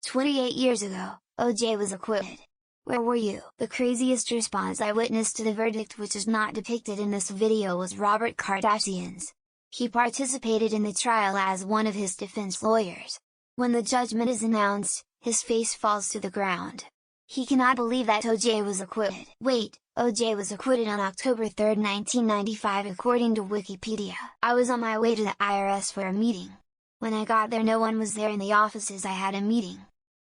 28 years ago, O.J. was acquitted. Where were you? The craziest response I witnessed to the verdict, which is not depicted in this video, was Robert Kardashian's. He participated in the trial as one of his defense lawyers. When the judgment is announced, his face falls to the ground. He cannot believe that O.J. was acquitted. Wait, O.J. was acquitted on October 3, 1995 according to Wikipedia. I was on my way to the IRS for a meeting. When I got there, no one was there in the offices. I had a meeting.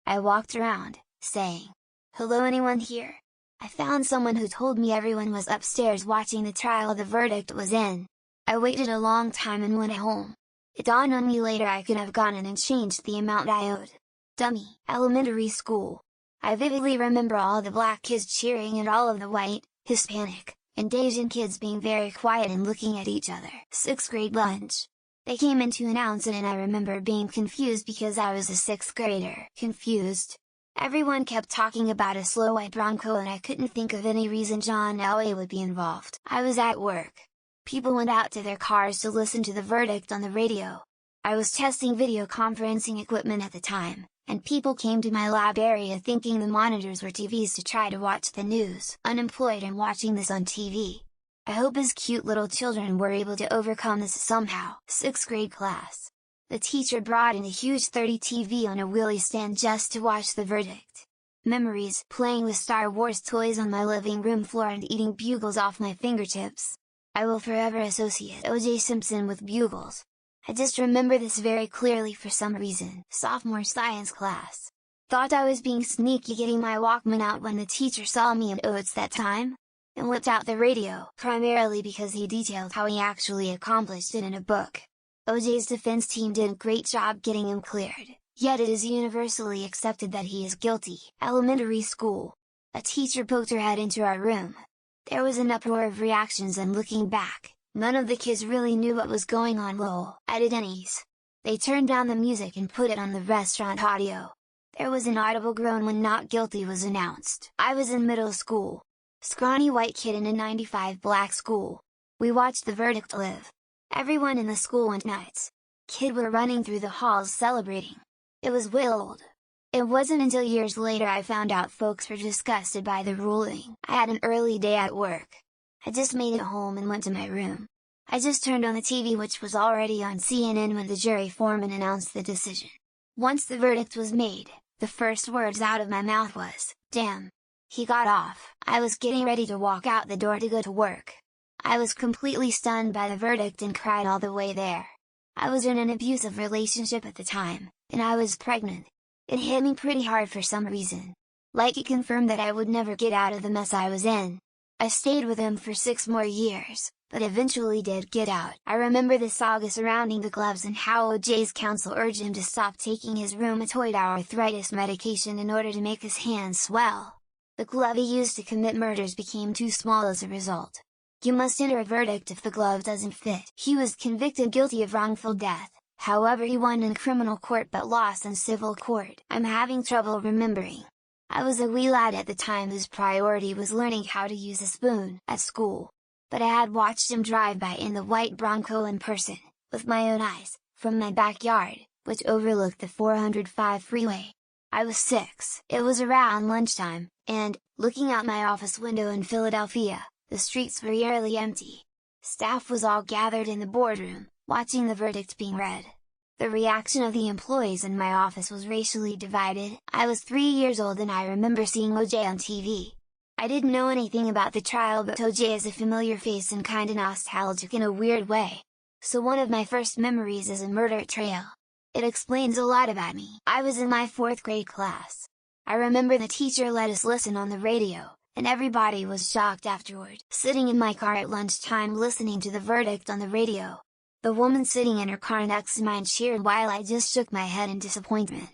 I walked around, saying, "Hello, anyone here?" I found someone who told me everyone was upstairs watching the trial the verdict was in. I waited a long time and went home. It dawned on me later I could have gone in and changed the amount I owed. Dummy. Elementary school. I vividly remember all the black kids cheering and all of the white, Hispanic, and Asian kids being very quiet and looking at each other. 6th grade lunch. They came in to announce it and I remember being confused because I was a 6th grader. Confused. Everyone kept talking about a slow white Bronco and I couldn't think of any reason John Elway would be involved. I was at work. People went out to their cars to listen to the verdict on the radio. I was testing video conferencing equipment at the time, and people came to my lab area thinking the monitors were TVs to try to watch the news. Unemployed and watching this on TV. I hope his cute little children were able to overcome this somehow. 6th grade class. The teacher brought in a huge 30 TV on a wheelie stand just to watch the verdict. Memories: playing with Star Wars toys on my living room floor and eating bugles off my fingertips. I will forever associate O.J. Simpson with bugles. I just remember this very clearly for some reason. Sophomore science class. Thought I was being sneaky getting my Walkman out when the teacher saw me in Oats that time, and whipped out the radio, primarily because he detailed how he actually accomplished it in a book. O.J.'s defense team did a great job getting him cleared, yet it is universally accepted that he is guilty. Elementary school. A teacher poked her head into our room. There was an uproar of reactions and looking back, none of the kids really knew what was going on. Lol. I did anyways. They turned down the music and put it on the restaurant audio. There was an audible groan when not guilty was announced. I was in middle school. Scrawny white kid in a 95 black school. We watched the verdict live. Everyone in the school went nuts. Kids were running through the halls celebrating. It was wild. It wasn't until years later I found out folks were disgusted by the ruling. I had an early day at work. I just made it home and went to my room. I just turned on the TV, which was already on CNN when the jury foreman announced the decision. Once the verdict was made, the first words out of my mouth was, "Damn." He got off. I was getting ready to walk out the door to go to work. I was completely stunned by the verdict and cried all the way there. I was in an abusive relationship at the time, and I was pregnant. It hit me pretty hard for some reason. Like it confirmed that I would never get out of the mess I was in. I stayed with him for 6 more years, but eventually did get out. I remember the saga surrounding the gloves and how O.J.'s counsel urged him to stop taking his rheumatoid arthritis medication in order to make his hands swell. The glove he used to commit murders became too small as a result. You must enter a verdict if the glove doesn't fit. He was convicted guilty of wrongful death, however he won in criminal court but lost in civil court. I'm having trouble remembering. I was a wee lad at the time whose priority was learning how to use a spoon at school. But I had watched him drive by in the white Bronco in person, with my own eyes, from my backyard, which overlooked the 405 freeway. I was 6. It was around lunchtime, and, looking out my office window in Philadelphia, the streets were eerily empty. Staff was all gathered in the boardroom, watching the verdict being read. The reaction of the employees in my office was racially divided. I was 3 years old and I remember seeing O.J. on TV. I didn't know anything about the trial, but O.J. is a familiar face and kinda nostalgic in a weird way. So one of my first memories is a murder trail. It explains a lot about me. I was in my 4th grade class. I remember the teacher let us listen on the radio, and everybody was shocked afterward. Sitting in my car at lunchtime listening to the verdict on the radio. The woman sitting in her car next to mine cheered while I just shook my head in disappointment.